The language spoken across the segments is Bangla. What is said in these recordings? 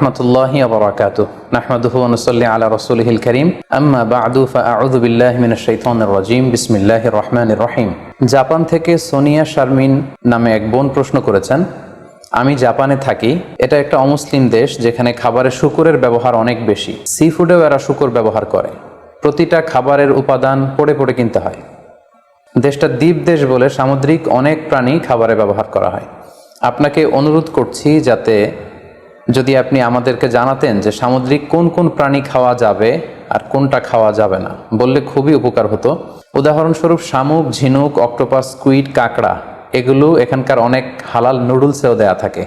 রহমতুল্লাহি ওয়া বারাকাতুহু নাহমাদুহু ওয়া নুসাল্লি আলা রাসূলিহিল কারীম আম্মা বা'দু ফাআউযু বিল্লাহি মিনাশ শাইতানির রাজীম বিসমিল্লাহির রহমানির রহিম। জাপান থেকে সোনিয়া শারমিন নামে এক বোন প্রশ্ন করেছেন, আমি জাপানে থাকি। এটা একটা অমুসলিম দেশ যেখানে খাবারে শূকরের ব্যবহার অনেক বেশি। সি ফুডেও এরা শূকর ব্যবহার করে। প্রতিটা খাবারের উপাদান পড়ে পড়ে কিনতে হয়। দেশটা দ্বীপ দেশ বলে সামুদ্রিক অনেক প্রাণী খাবারে ব্যবহার করা হয়। আপনাকে অনুরোধ করছি যাতে যদি আপনি আমাদেরকে জানাতেন যে সামুদ্রিক কোন কোন প্রাণী খাওয়া যাবে আর কোনটা খাওয়া যাবে না, বললে খুবই উপকার হতো। উদাহরণস্বরূপ শামুক, ঝিনুক, অক্টোপাস, স্কুইড, কাঁকড়া এগুলো এখানকার অনেক হালাল নুডলসেও দেয়া থাকে।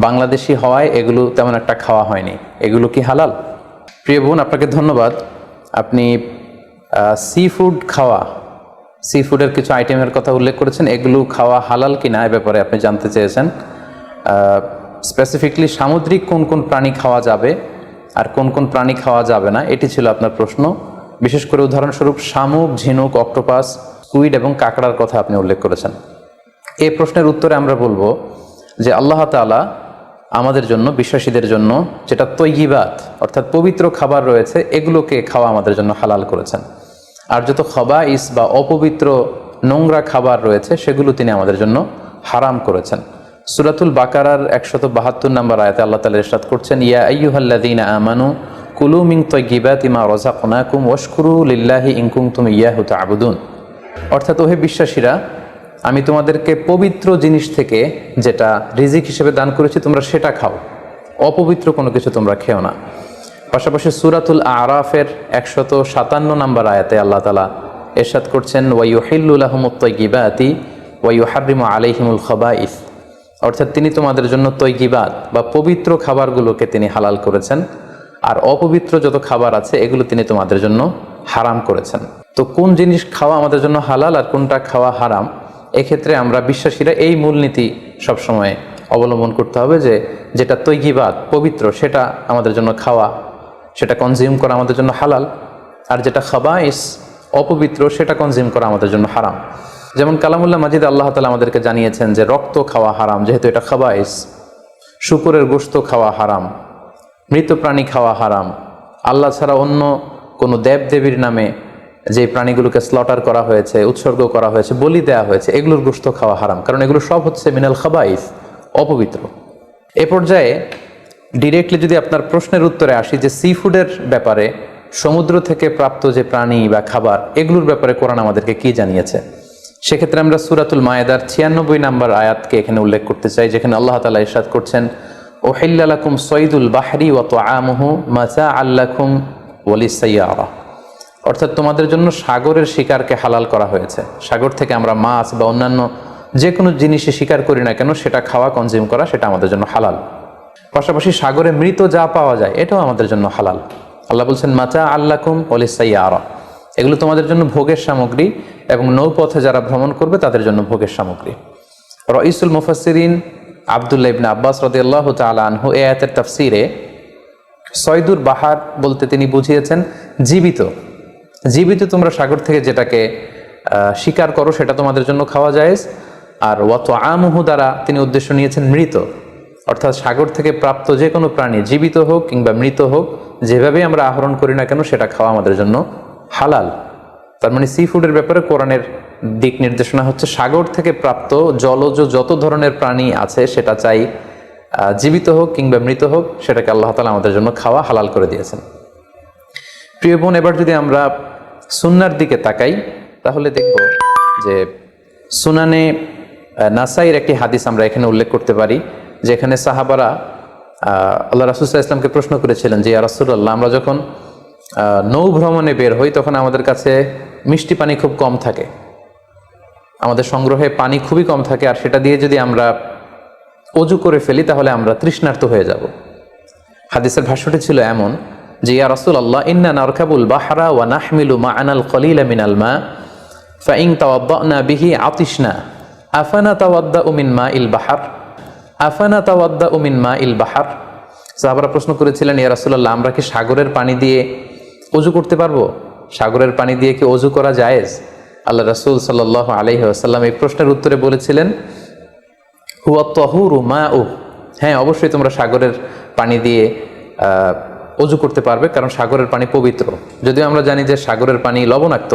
বাংলাদেশি হওয়ায় এগুলো তেমন একটা খাওয়া হয়নি। এগুলো কি হালাল? প্রিয় বোন, আপনাকে ধন্যবাদ। আপনি সি ফুড খাওয়া, সি ফুডের কিছু আইটেমের কথা উল্লেখ করেছেন। এগুলো খাওয়া হালাল কিনা এ ব্যাপারে আপনি জানতে চেয়েছেন। স্পেসিফিকলি সামুদ্রিক কোন কোন প্রাণী খাওয়া যাবে আর কোন কোন প্রাণী খাওয়া যাবে না, এটি ছিল আপনার প্রশ্ন। বিশেষ করে উদাহরণস্বরূপ শামুক, ঝিনুক, অক্টোপাস, স্কুইড এবং কাঁকড়ার কথা আপনি উল্লেখ করেছেন। এই প্রশ্নের উত্তরে আমরা বলবো যে আল্লাহ তাআলা আমাদের জন্য, বিশ্বাসীদের জন্য যেটা তৈয়িবাত অর্থাৎ পবিত্র খাবার রয়েছে এগুলোকে খাওয়া আমাদের জন্য হালাল করেছেন। আর যত খাবাইস বা অপবিত্র নোংরা খাবার রয়েছে সেগুলো তিনি আমাদের জন্য হারাম করেছেন। সূরাতুল বাকারার 172 নম্বর আয়াতে আল্লাহ তাআলা ইরশাদ করছেন, ইয়া আইয়ুহাল্লাযীনা আমানু কুলু মিন তাইয়্যিবাতি মা রাযাকনাকুম ওয়াশকুরু লিল্লাহি ইন কুনতুম ইয়্যাহু তা'বুদুন। অর্থাৎ ওহে বিশ্বাসীরা, আমি তোমাদেরকে পবিত্র জিনিস থেকে যেটা রিজিক হিসেবে দান করেছি তোমরা সেটা খাও, অপবিত্র কোনো কিছু তোমরা খেও না। পাশাপাশি সূরাতুল আরাফের 157 নম্বর আয়াতে আল্লাহ তাআলা ইরশাদ করছেন, ওয়া ইউহিল্লু লাহুমুত তাইয়্যিবাতি ওয়া ইউহাররিমু আলাইহিমুল খাবাইস। অর্থাৎ তিনি তোমাদের জন্য তৈয়িবাত বা পবিত্র খাবারগুলোকে তিনি হালাল করেছেন, আর অপবিত্র যত খাবার আছে এগুলো তিনি তোমাদের জন্য হারাম করেছেন। তো কোন জিনিস খাওয়া আমাদের জন্য হালাল আর কোনটা খাওয়া হারাম, এক্ষেত্রে আমরা বিশ্বাসীরা এই মূলনীতি সবসময় অবলম্বন করতে হবে যে যেটা তৈয়িবাত পবিত্র সেটা আমাদের জন্য খাওয়া, সেটা কনজিউম করা আমাদের জন্য হালাল, আর যেটা খাবাইস অপবিত্র সেটা কনজিউম করা আমাদের জন্য হারাম। যেমন কালামুল্লাহ মাজিদ আল্লাহ তাআলা আমাদেরকে জানিয়েছেন যে রক্ত খাওয়া হারাম, যেহেতু এটা খাবাইস। শূকরের গোশত খাওয়া হারাম, মৃত প্রাণী খাওয়া হারাম। আল্লাহ ছাড়া অন্য কোনো দেবদেবীর নামে যে প্রাণীগুলোকে স্লটার করা হয়েছে, উৎসর্গ করা হয়েছে, বলি দেওয়া হয়েছে, এগুলোর গোশত খাওয়া হারাম, কারণ এগুলো সব হচ্ছে মিনাল খাবাইস, অপবিত্র। এ পর্যায়ে ডিরেক্টলি যদি আপনার প্রশ্নের উত্তরে আসি যে সি ফুডের ব্যাপারে, সমুদ্র থেকে প্রাপ্ত যে প্রাণী বা খাবার এগুলোর ব্যাপারে কোরআন আমাদেরকে কি জানিয়েছে, সেক্ষেত্রে আমরা সূরাতুল মায়েদার 96 নম্বর আয়াতকে এখানে উল্লেখ করতে চাই, যেখানে আল্লাহ তাআলা ইরশাদ করছেন, উহিল্লা লাকুম সাইদুল বাহরি ওয়া তুআমুহু মাতাআল লাকুম ওয়া লিস-সাইয়ারা। অর্থাৎ তোমাদের জন্য সাগরের শিকারকে হালাল করা হয়েছে। সাগর থেকে আমরা মাছ বা অন্যান্য যে কোনো জিনিসে শিকার করি না কেন সেটা খাওয়া, কনজিউম করা সেটা আমাদের জন্য হালাল। পাশাপাশি সাগরে মৃত যা পাওয়া যায় এটাও আমাদের জন্য হালাল। আল্লাহ বলছেন মাতাআল লাকুম ওয়া লিস-সাইয়ারা, এগুলো তোমাদের জন্য ভোগের সামগ্রী এবং নৌপথে যারা ভ্রমণ করবে তাদের জন্য ভোগের সামগ্রী। রাইসুল মুফাসসিরিন আব্দুল্লাহ ইবনে আব্বাস রাদিয়াল্লাহু তাআলা আনহু এই আয়াতের তাফসীরে সয়দুর বাহার বলতে তিনি বুঝিয়েছেন জীবিত। জীবিত তোমরা সাগর থেকে যেটাকে শিকার করো সেটা তোমাদের জন্য খাওয়া জায়েজ। আর ওয়া তুআমুহু দ্বারা তিনি উদ্দেশ্য নিয়েছেন মৃত, অর্থাৎ সাগর থেকে প্রাপ্ত যে কোনো প্রাণী জীবিত হোক কিংবা মৃত হোক, যেভাবে আমরা আহরণ করি না কেন সেটা খাওয়া আমাদের জন্য হালাল। তার মানে সি ফুডের ব্যাপারে কোরআনের দিক নির্দেশনা হচ্ছে সাগর থেকে প্রাপ্ত জলজ যত ধরনের প্রাণী আছে সেটা চাই জীবিত হোক কিংবা মৃত হোক, সেটাকে আল্লাহ তাআলা আমাদের জন্য খাওয়া হালাল করে দিয়েছেন। প্রিয় বোন, এবার যদি আমরা সুন্নার দিকে তাকাই তাহলে দেখব যে সুনানে নাসাইর একটি হাদিস আমরা এখানে উল্লেখ করতে পারি, যেখানে সাহাবারা আল্লাহ রাসূল সাল্লাল্লাহু আলাইহি ওয়াসাল্লামকে প্রশ্ন করেছিলেন যে ইয়া রাসূলুল্লাহ, আমরা যখন নৌ ভ্রমণে বের হই তখন আমাদের কাছে মিষ্টি পানি খুব কম থাকে, আমাদের সংগ্রহে পানি খুবই কম থাকে, আর সেটা দিয়ে যদি আমরা অজু করে ফেলি তাহলে আমরা তৃষ্ণার্ত হয়ে যাব। হাদিসের ভাষ্যটি ছিল এমন যে ইয়া রাসূলুল্লাহ, ইন্না নারকাবুল বাহরা ওয়া নাহমিলু মা'ানাল কলিলা মিনাল মা ফাইন তাওয়াদ্দানা বিহি আতিশনা আফানা তাওয়াদ্দাউ মিন মাইল বাহর আফানা তাওয়াদ্দাউ মিন মাইল বাহর। সাহাবারা প্রশ্ন করেছিলেন, ইয়া রাসূলুল্লাহ, আমরা কি সাগরের পানি দিয়ে অজু করতে পারবো? সাগরের পানি দিয়ে কি অজু করা জায়েজ? আল্লাহ রাসূল সাল্লাল্লাহু আলাইহি ওয়াসাল্লাম এই প্রশ্নের উত্তরে বলেছিলেন, হুয়া তাহুরু মাউ, হ্যাঁ অবশ্যই তোমরা সাগরের পানি দিয়ে অজু করতে পারবে, কারণ সাগরের পানি পবিত্র। যদিও আমরা জানি যে সাগরের পানি লবণাক্ত,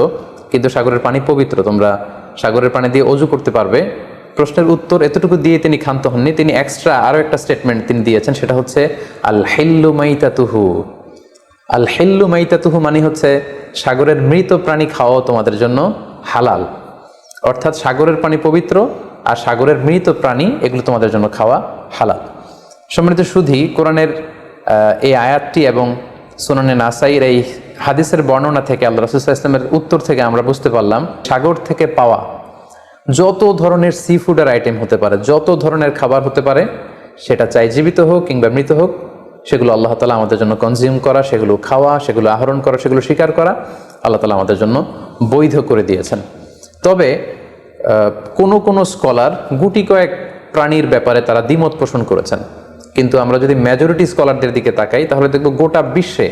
কিন্তু সাগরের পানি পবিত্র, তোমরা সাগরের পানি দিয়ে অজু করতে পারবে। প্রশ্নের উত্তর এতটুকু দিয়ে তিনি ক্ষান্ত হননি, তিনি এক্সট্রা আরও একটা স্টেটমেন্ট তিনি দিয়েছেন, সেটা হচ্ছে আল হিল্লু মাইতাতুহু। আল হিল্লু মাইতাতুহু মানে হচ্ছে সাগরের মৃত প্রাণী খাওয়াও তোমাদের জন্য হালাল। অর্থাৎ সাগরের পানি পবিত্র আর সাগরের মৃত প্রাণী এগুলো তোমাদের জন্য খাওয়া হালাল। সম্মানিত সুধী, কোরআনের এই আয়াতটি এবং সুনানে নাসাইর এই হাদিসের বর্ণনা থেকে, আল্লাহ রাসূল সাল্লাল্লাহু আলাইহি ওয়াসাল্লামের উত্তর থেকে আমরা বুঝতে পারলাম সাগর থেকে পাওয়া যত ধরনের সি ফুডের আইটেম হতে পারে, যত ধরনের খাবার হতে পারে, সেটা চাই জীবিত হোক কিংবা মৃত হোক, সেগুলো আল্লাহ তাআলা আমাদের জন্য কনজিউম করা, সেগুলো খাওয়া, সেগুলো আহরণ করা, সেগুলো শিকার করা আল্লাহ তাআলা আমাদের জন্য বৈধ করে দিয়েছেন। তবে কোনো স্কলার গুটি কয়েক প্রাণীর ব্যাপারে তারা দ্বিমত পোষণ করেছেন, কিন্তু আমরা যদি মেজরিটি স্কলারদের দিকে তাকাই তাহলে দেখব গোটা বিশ্বে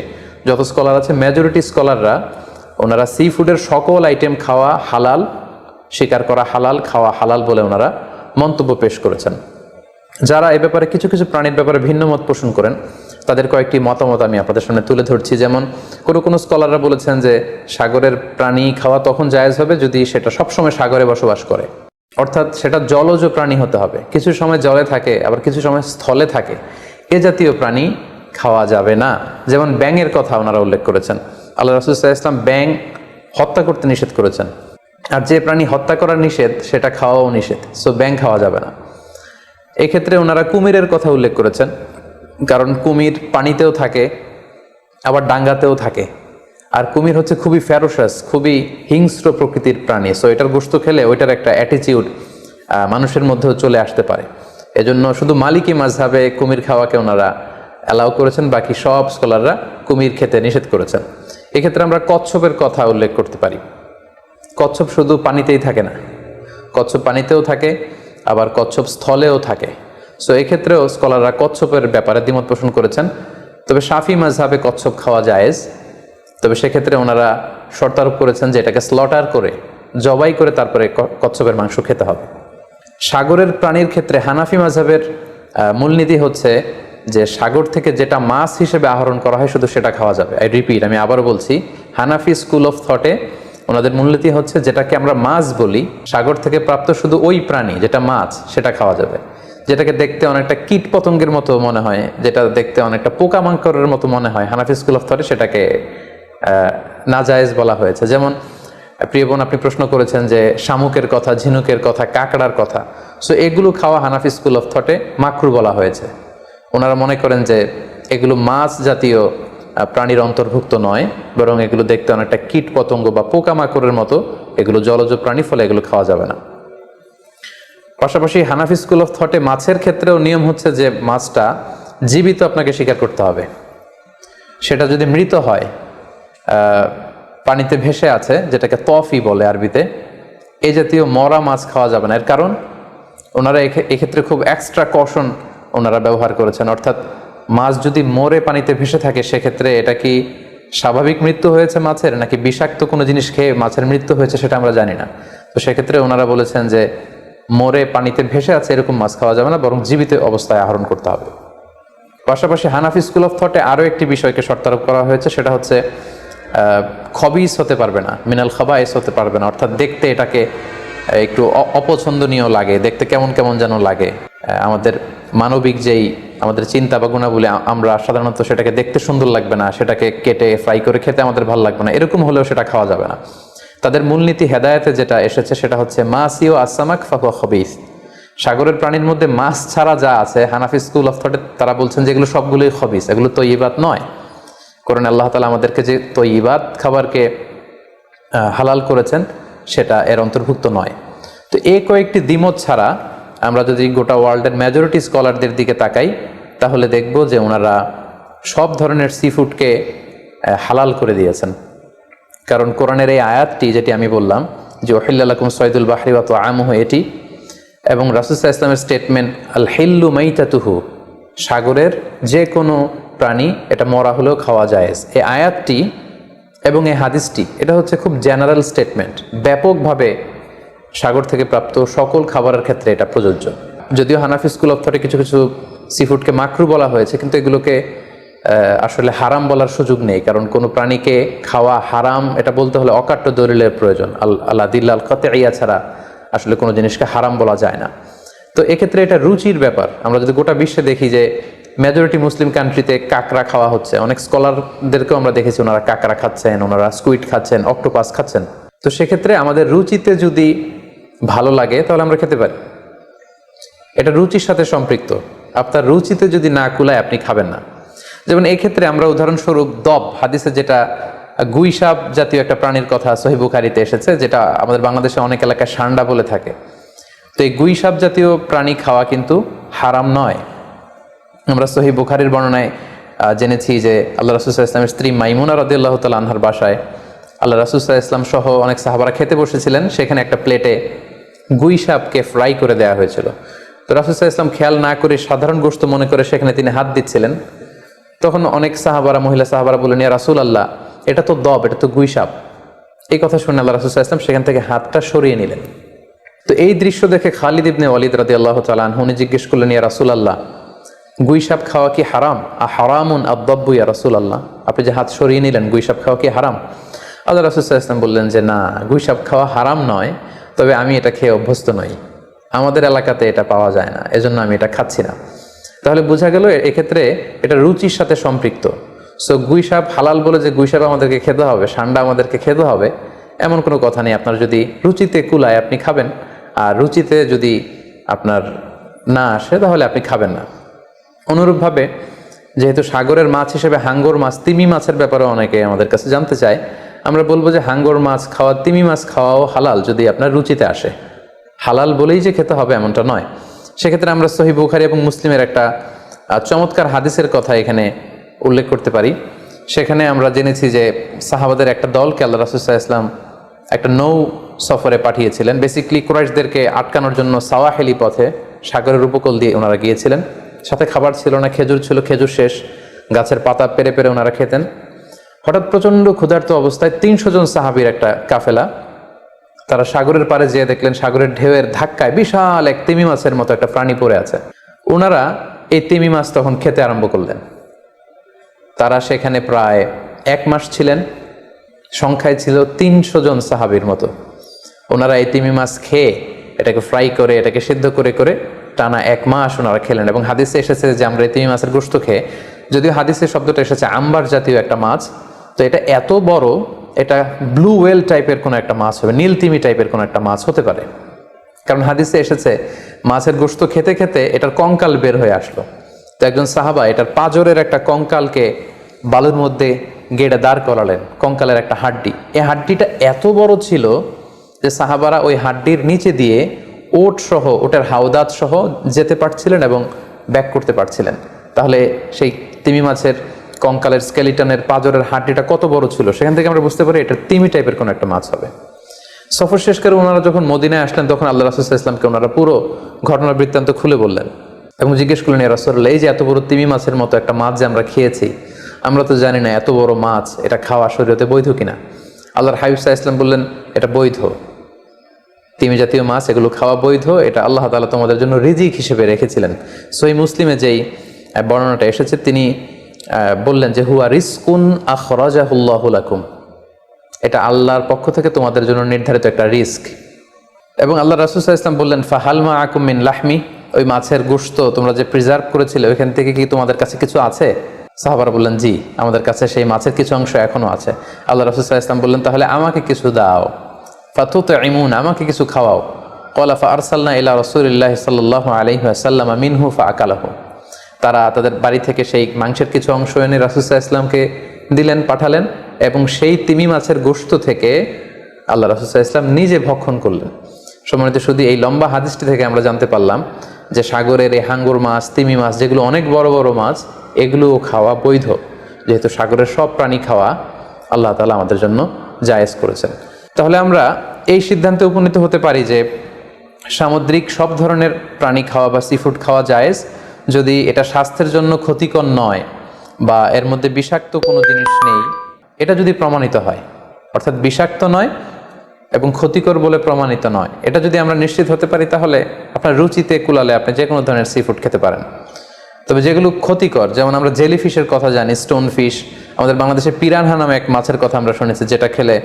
যত স্কলার আছে মেজরিটি স্কলাররা ওনারা সি ফুডের সকল আইটেম খাওয়া হালাল, শিকার করা হালাল, খাওয়া হালাল বলে ওনারা মন্তব্য পেশ করেছেন। যারা এ ব্যাপারে কিছু কিছু প্রাণীর ব্যাপারে ভিন্ন মত পোষণ করেন তাদের কয়েকটি মতামত আমি আপনাদের সামনে তুলে ধরছি। যেমন কোনো স্কলাররা বলেছেন যে সাগরের প্রাণী খাওয়া তখন জায়েজ হবে যদি সেটা সবসময় সাগরে বসবাস করে, অর্থাৎ সেটা জলজ প্রাণী হতে হবে, কিছু সময় জলে থাকে আবার কিছু সময় স্থলে থাকে, এ জাতীয় প্রাণী খাওয়া যাবে না। যেমন ব্যাঙের কথা ওনারা উল্লেখ করেছেন, আল্লাহ রাসূল সাল্লাল্লাহু আলাইহি ওয়াসাল্লাম ব্যাঙ হত্যা করতে নিষেধ করেছেন, আর যে প্রাণী হত্যা করা নিষেধ সেটা খাওয়াও নিষেধ, সো ব্যাঙ খাওয়া যাবে না। এক্ষেত্রে ওনারা কুমিরের কথা উল্লেখ করেছেন, কারণ কুমির পানিতেও থাকে আবার ডাঙ্গাতেও থাকে, আর কুমির হচ্ছে খুবই ফেরোসাস, খুবই হিংস্র প্রকৃতির প্রাণী, সো এটার গোশত খেলে ওইটার একটা অ্যাটিটিউড মানুষের মধ্যেও চলে আসতে পারে। এজন্য শুধু মালিকি মাযহাবে কুমির খাওয়াকে ওনারা অ্যালাউ করেছেন, বাকি সব স্কলাররা কুমির খেতে নিষেধ করেছেন। এক্ষেত্রে আমরা কচ্ছপের কথা উল্লেখ করতে পারি। কচ্ছপ শুধু পানিতেই থাকে না, কচ্ছপ পানিতেও থাকে আবার কচ্ছপ স্থলেও থাকে, সো এক্ষেত্রেও স্কলাররা কচ্ছপের ব্যাপারে দ্বিমত পোষণ করেছেন। তবে শাফি মাযহাবে কচ্ছপ খাওয়া জায়েজ, তবে সেক্ষেত্রে ওনারা শর্ত আরোপ করেছেন যে এটাকে স্লটার করে, জবাই করে তারপরে কচ্ছপের মাংস খেতে হবে। সাগরের প্রাণীর ক্ষেত্রে হানাফি মাযহাবের মূলনীতি হচ্ছে যে সাগর থেকে যেটা মাছ হিসেবে আহরণ করা হয় শুধু সেটা খাওয়া যাবে। আই রিপিট, আমি আবারও বলছি, হানাফি স্কুল অফ থটে ওনাদের মূলনীতি হচ্ছে যেটাকে আমরা মাছ বলি, সাগর থেকে প্রাপ্ত শুধু ওই প্রাণী যেটা মাছ সেটা খাওয়া যাবে। যেটাকে দেখতে অনেকটা কীট পতঙ্গের মতো মনে হয়, যেটা দেখতে অনেকটা পোকামাকড়ের মতো মনে হয়, হানাফি স্কুল অফ থটে সেটাকে নাজায়েজ বলা হয়েছে। যেমন প্রিয় বোন, আপনি প্রশ্ন করেছেন যে শামুকের কথা, ঝিনুকের কথা, কাঁকড়ার কথা, সো এগুলো খাওয়া হানাফি স্কুল অফ থটে মাকরু বলা হয়েছে। ওনারা মনে করেন যে এগুলো মাছ জাতীয় প্রাণীর অন্তর্ভুক্ত নয়, বরং এগুলো দেখতে অনেকটা কীট পতঙ্গ বা পোকামাকড়ের মতো, এগুলো জলজ প্রাণী, ফলে এগুলো খাওয়া যাবে না। পাশাপাশি হানাফি স্কুল অফ থটে মাছের ক্ষেত্রেও নিয়ম হচ্ছে যে মাছটা জীবিত আপনাকে শিকার করতে হবে। সেটা যদি মৃত হয়, পানিতে ভেসে আছে, যেটাকে তফি বলে আরবিতে, এই জাতীয় মরা মাছ খাওয়া যাবে না। এর কারণ ওনারা এক্ষেত্রে খুব এক্সট্রা কশন ওনারা ব্যবহার করেছেন, অর্থাৎ মাছ যদি মরে পানিতে ভেসে থাকে সেক্ষেত্রে এটা কি স্বাভাবিক মৃত্যু হয়েছে মাছের, নাকি বিষাক্ত কোনো জিনিস খেয়ে মাছের মৃত্যু হয়েছে সেটা আমরা জানি না। তো সেক্ষেত্রে ওনারা বলেছেন যে মরে পানিতে ভেসে আছে এরকম মাছ খাওয়া যাবে না, বরং জীবিত অবস্থায় আহরণ করতে হবে। পাশাপাশি হানাফি স্কুল অফ থটে আরও একটি বিষয়কে শর্ত আরোপ করা হয়েছে, সেটা হচ্ছে খবিস হতে পারবে না, মিনাল খাবাইস হতে পারবে না, অর্থাৎ দেখতে এটাকে একটু অপছন্দনীয় লাগে, দেখতে কেমন কেমন যেন লাগে। আমাদের মানবিক যেই আমাদের চিন্তা বা গুণাবলী, আমরা সাধারণত সেটাকে দেখতে সুন্দর লাগবে না, সেটাকে কেটে ফ্রাই করে খেতে আমাদের ভালো লাগবে না, এরকম হলেও সেটা খাওয়া যাবে না। তাদের মূলনীতি হেদায়েতে যেটা এসেছে সেটা হচ্ছে মাসিও আসামাক ফাকুয়া খবিস, সাগরের প্রাণীর মধ্যে মাছ ছাড়া যা আছে হানাফি স্কুল অফ থটে তারা বলছেন যে এগুলো সবগুলোই খবিস, এগুলো তৈয়িবাত নয়। কোরআনে আল্লাহ তাআলা আমাদেরকে যে তৈয়িবাত খাবারকে হালাল করেছেন সেটা এর অন্তর্ভুক্ত নয়। তো এই কয়েকটি দ্বিমত ছাড়া আমরা যদি গোটা ওয়ার্ল্ডের মেজরিটি স্কলারদের দিকে তাকাই তাহলে দেখব যে ওনারা সব ধরনের সি ফুডকে হালাল করে দিয়েছেন। কারণ কোরআনের এই আয়াতটি যেটি আমি বললাম যে উহিল্লা লাকুম সাইদুল বাহরি ওয়া তুআমুহু, এটি এবং রাসূল সাল্লাল্লাহু আলাইহি ওয়াসাল্লামের স্টেটমেন্ট আল হিল্লু মাইতাতুহু, সাগরের যে কোনো প্রাণী এটা মরা হলেও খাওয়া জায়েজ, এই আয়াতটি এবং এই হাদিসটি এটা হচ্ছে খুব জেনারেল স্টেটমেন্ট, ব্যাপকভাবে সাগর থেকে প্রাপ্ত সকল খাবারের ক্ষেত্রে এটা প্রযোজ্য। যদিও হানাফি স্কুল অফ থটে কিছু কিছু সিফুডকে মাকরু বলা হয়েছে, কিন্তু এগুলোকে আসলে হারাম বলার সুযোগ নেই, কারণ কোনো প্রাণীকে খাওয়া হারাম এটা বলতে হলে অকাট্য দলিলের প্রয়োজন। আল্লাহ দিল্লাল কাতঈয়া ছাড়া আসলে কোনো জিনিসকে হারাম বলা যায় না। তো এক্ষেত্রে এটা রুচির ব্যাপার। আমরা যদি গোটা বিশ্বে দেখি যে মেজরিটি মুসলিম কান্ট্রিতে কাঁকড়া খাওয়া হচ্ছে, অনেক স্কলারদেরকেও আমরা দেখেছি ওনারা কাঁকড়া খাচ্ছেন, ওনারা স্কুইড খাচ্ছেন, অক্টোপাস খাচ্ছেন। তো সেক্ষেত্রে আমাদের রুচিতে যদি ভালো লাগে তাহলে আমরা খেতে পারি, এটা রুচির সাথে সম্পৃক্ত। আপনার রুচিতে যদি না কুলায় আপনি খাবেন না। যেমন এই ক্ষেত্রে আমরা উদাহরণস্বরূপ দব, হাদিসে যেটা গুইসাপ জাতীয় একটা প্রাণীর কথা সহিহ বুখারীতে এসেছে, যেটা আমাদের বাংলাদেশে অনেক এলাকায় সান্ডা বলে থাকে। তো এই গুইসাপ জাতীয় প্রাণী খাওয়া কিন্তু হারাম নয়। আমরা সহিহ বুখারীর বর্ণনায় জেনেছি যে আল্লাহ রাসূল সাল্লাল্লাহু আলাইহি ওয়াসাল্লামের স্ত্রী মাইমুনা রাদিয়াল্লাহু তাআলা আনহার বাসায় আল্লাহ রাসূল সাল্লাল্লাহু আলাইহি ওয়াসাল্লাম সহ অনেক সাহাবারা খেতে বসেছিলেন। সেখানে একটা প্লেটে গুইসাপকে ফ্রাই করে দেওয়া হয়েছিল। তো রাসূল সাল্লাল্লাহু আলাইহি ওয়াসাল্লাম খেয়াল না করে সাধারণ গোশত মনে করে সেখানে তিনি হাত দিচ্ছিলেন। তখন অনেক সাহাবারা, মহিলা সাহাবারা বললেন, ইয়া রাসূলুল্লাহ, এটা তো দব, এটা তো গুইসাপ। এই কথা শুনে আল্লাহ রাসূল সাল্লাল্লাহু আলাইহি ওয়াসাল্লাম সেখান থেকে হাতটা সরিয়ে নিলেন। তো এই দৃশ্য দেখে খালিদ ইবনে ওয়ালিদ রাদিয়াল্লাহু তাআলা আনহু উনি জিজ্ঞেস করলেন, ইয়া রাসূলুল্লাহ, গুইসাপ খাওয়া কি হারাম? হারামুন আদ-দাব্বু ইয়া রাসূলুল্লাহ, আপনি যে হাত সরিয়ে নিলেন, গুইসাপ খাওয়া কি হারাম? আল্লাহ রাসূল সাল্লাল্লাহু আলাইহি ওয়াসাল্লাম বললেন যে না, গুইসাপ খাওয়া হারাম নয়, তবে আমি এটা খেয়ে অভ্যস্ত নই, আমাদের এলাকাতে এটা পাওয়া যায় না, এজন্য আমি এটা খাচ্ছি না। তাহলে বোঝা গেল এক্ষেত্রে এটা রুচির সাথে সম্পৃক্ত। সো গুইসাপ হালাল বলে যে গুইসাপ আমাদেরকে খেতে হবে, সান্ডা আমাদেরকে খেতে হবে, এমন কোনো কথা নেই। আপনার যদি রুচিতে কুলায় আপনি খাবেন, আর রুচিতে যদি আপনার না আসে তাহলে আপনি খাবেন না। অনুরূপভাবে যেহেতু সাগরের মাছ হিসেবে হাঙ্গর মাছ, তিমি মাছের ব্যাপারে অনেকে আমাদের কাছে জানতে চায়, আমরা বলবো যে হাঙ্গর মাছ খাওয়া, তিমি মাছ খাওয়াও হালাল যদি আপনার রুচিতে আসে। হালাল বলেই যে খেতে হবে এমনটা নয়। সেক্ষেত্রে আমরা সহিহ বুখারী এবং মুসলিমের একটা চমৎকার হাদিসের কথা এখানে উল্লেখ করতে পারি। সেখানে আমরা জেনেছি যে সাহাবাদের একটা দলকে আল্লাহ রাসূল সাল্লাল্লাহু আলাইহি ওয়াসাল্লাম একটা নৌ সফরে পাঠিয়েছিলেন। বেসিক্যালি কুরাইশদেরকে আটকানোর জন্য সাওয়াহিলি পথে সাগরের উপকূল দিয়ে ওনারা গিয়েছিলেন। সাথে খাবার ছিল না, খেজুর ছিল, খেজুর শেষ, গাছের পাতা পেরে পেরে ওনারা খেতেন। হঠাৎ প্রচণ্ড ক্ষুধার্ত অবস্থায় ৩০০ জন সাহাবীর একটা কাফেলা, তারা সাগরের পাড়ে যেয়ে দেখলেন সাগরের ঢেউয়ের ধাক্কায় বিশাল এক তিমি মাছের মতো একটা প্রাণী পড়ে আছে। ওনারা এই তিমি মাছ তখন খেতে আরম্ভ করলেন। তারা সেখানে প্রায় 1 মাস ছিলেন, সংখ্যায় ছিল ৩০০ জন সাহাবীর মতো। ওনারা এই তিমি মাছ খেয়ে এটাকে ফ্রাই করে, এটাকে সিদ্ধ করে করে টানা 1 মাস ওনারা খেলেন। এবং হাদিসে এসেছে যে আমরা এই তিমি মাছের গোশত খেয়ে, যদিও হাদিসের শব্দটা এসেছে আম্বার জাতীয় একটা মাছ, তো এটা এত বড়, এটা ব্লু ওয়েল টাইপের কোনো একটা মাছ হবে, নীল তিমি টাইপের কোনো একটা মাছ হতে পারে। কারণ হাদিসে এসেছে মাছের গোশত খেতে খেতে এটার কঙ্কাল বের হয়ে আসলো। তো একজন সাহাবা এটার পাঁজরের একটা কঙ্কালকে বালুর মধ্যে গেড়ে দাঁড় করালেন, কঙ্কালের একটা হাড্ডি। এই হাড্ডিটা এত বড় ছিল যে সাহাবারা ওই হাড্ডির নিচে দিয়ে ওট সহ, ওটার হাওদাত সহ যেতে পারছিলেন এবং ব্যাক করতে পারছিলেন। তাহলে সেই তিমি মাছের কঙ্কালের স্কেলিটনের পাঁজরের হাড্ডিটা কত বড় ছিল, সেখান থেকে আমরা বুঝতে পারি এটা তিমি টাইপের কোনো একটা মাছ হবে। সফর শেষ করে ওনারা যখন মদিনায় আসলেন তখন আল্লাহ রাসূল সাল্লাল্লাহু আলাইহি ওয়াসাল্লামকে ওনারা পুরো ঘটনার বৃত্তান্ত খুলে বললেন এবং জিজ্ঞেস করলেন, ইয়া রাসূলুল্লাহ, এই যে এত বড় তিমি মাছের মতো একটা মাছ যে আমরা খেয়েছি, আমরা তো জানি না এত বড় মাছ এটা খাওয়া শরীয়তে বৈধ কিনা। আল্লাহর হাবিব সাল্লাল্লাহু আলাইহি ওয়াসাল্লাম বললেন, এটা বৈধ, তিমি জাতীয় মাছ এগুলো খাওয়া বৈধ, এটা আল্লাহ তাআলা তোমাদের জন্য রিজিক হিসেবে রেখেছিলেন। সহিহ মুসলিমে যেই বর্ণনাটা এসেছে তিনি বললেন যে হুয়া রিজকুন আখরাজাহুল্লাহু লাকুম, এটা আল্লাহর পক্ষ থেকে তোমাদের জন্য নির্ধারিত একটা রিস্ক। এবং আল্লাহ রাসূল সাল্লাল্লাহু আলাইহি ওয়াসাল্লাম বললেন, ফাহাল মাআকুম মিন লাহমি, ওই মাছের গোশত তোমরা যে প্রিজার্ভ করেছিলে ওইখান থেকে কি তোমাদের কাছে কিছু আছে? সাহাবারা বললেন, জি, আমাদের কাছে সেই মাছের কিছু অংশ এখনো আছে। আল্লাহ রাসূল সাল্লাল্লাহু আলাইহি ওয়াসাল্লাম বললেন, তাহলে আমাকে কিছু দাও, ফাতুতঈমুন, আমাকে কিছু খাওয়াও। ক্বালা ফাআরসালনা ইলা রাসূলিল্লাহি সাল্লাল্লাহু আলাইহি ওয়াসাল্লাম মিনহু ফাআকালাহু, তারা তাদের বাড়ি থেকে সেই মাংসের কিছু অংশ এনে রাসূল সাল্লাল্লাহু আলাইহি ওয়াসাল্লামকে দিলেন, পাঠালেন, এবং সেই তিমি মাছের গোশত থেকে আল্লাহ রাসূল সাল্লাল্লাহু আলাইহি ওয়াসাল্লাম নিজে ভক্ষণ করলেন। সম্মানিত, শুধু এই লম্বা হাদিসটি থেকে আমরা জানতে পারলাম যে সাগরের এই হাঙ্গর মাছ, তিমি মাছ, যেগুলো অনেক বড় বড় মাছ, এগুলোও খাওয়া বৈধ, যেহেতু সাগরের সব প্রাণী খাওয়া আল্লাহ তাআলা আমাদের জন্য জায়েজ করেছেন। তাহলে আমরা এই সিদ্ধান্তে উপনীত হতে পারি যে সামুদ্রিক সব ধরনের প্রাণী খাওয়া বা সি ফুড খাওয়া জায়েজ, যদি এটা স্বাস্থ্যের জন্য ক্ষতিকর নয় বা এর মধ্যে বিষাক্ত কোনো জিনিস নেই, এটা যদি প্রমাণিত হয়, অর্থাৎ বিষাক্ত নয় এবং ক্ষতিকর বলে প্রমাণিত নয়, এটা যদি আমরা নিশ্চিত হতে পারি, তাহলে আপনার রুচিতে কুলালে আপনি যে কোনো ধরনের সি ফুড খেতে পারেন। তবে যেগুলো ক্ষতিকর, যেমন আমরা জেলি ফিশের কথা জানি, স্টোন ফিশ, আমাদের বাংলাদেশে পিরানহা নামে এক মাছের কথা আমরা শুনেছি, যেটা খেলে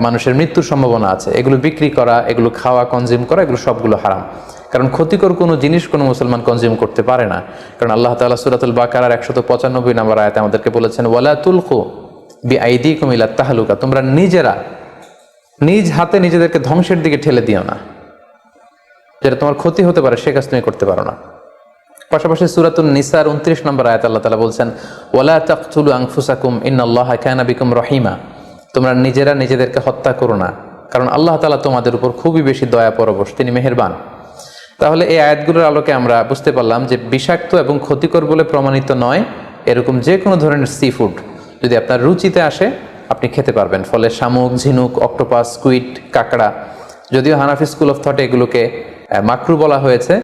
মানুষের মৃত্যুর সম্ভাবনা আছে, এগুলো বিক্রি করা, এগুলো খাওয়া, কনজিউম করা, এগুলো সবগুলো হারাম। কারণ ক্ষতিকর কোনো জিনিস কোনো মুসলমান কনজিউম করতে পারে না। কারণ আল্লাহ তাআলা সূরাতুল বাকারার 195 নম্বর আয়াতে আমাদেরকে বলেছেন, ওয়ালা তুলকু বিআইদিকুম ইলা তাহলুকা, তোমরা নিজেরা নিজ হাতে নিজেদেরকে ধ্বংসের দিকে ঠেলে দিও না, যেটা তোমার ক্ষতি হতে পারে সে কাজ তুমি করতে পারো না। পাশাপাশি সূরাতুন নিসার 29 নম্বর আয়াত আল্লাহ তাআলা বলছেন, ওয়ালা তাকতুলু আনফুসাকুম ইন্নাল্লাহা কানা বিকুম রহিমা, তোমরা নিজেরা নিজেদেরকে হত্যা করো না, কারণ আল্লাহ তাআলা তোমাদের উপর খুবই বেশি দয়া পরবশ, তিনি মেহেরবান। তাহলে এই আয়াতগুলোর আলোকে আমরা বুঝতে পারলাম যে বিষাক্ত এবং ক্ষতিকর বলে প্রমাণিত নয় এরকম যে কোনো ধরনের সি ফুড যদি আপনার রুচিতে আসে আপনি খেতে পারবেন। ফলে শামুক, ঝিনুক, অক্টোপাস, স্কুইড, কাঁকড়া, যদিও হানাফি স্কুল অফ থটে এগুলোকে মাকরু বলা হয়েছে,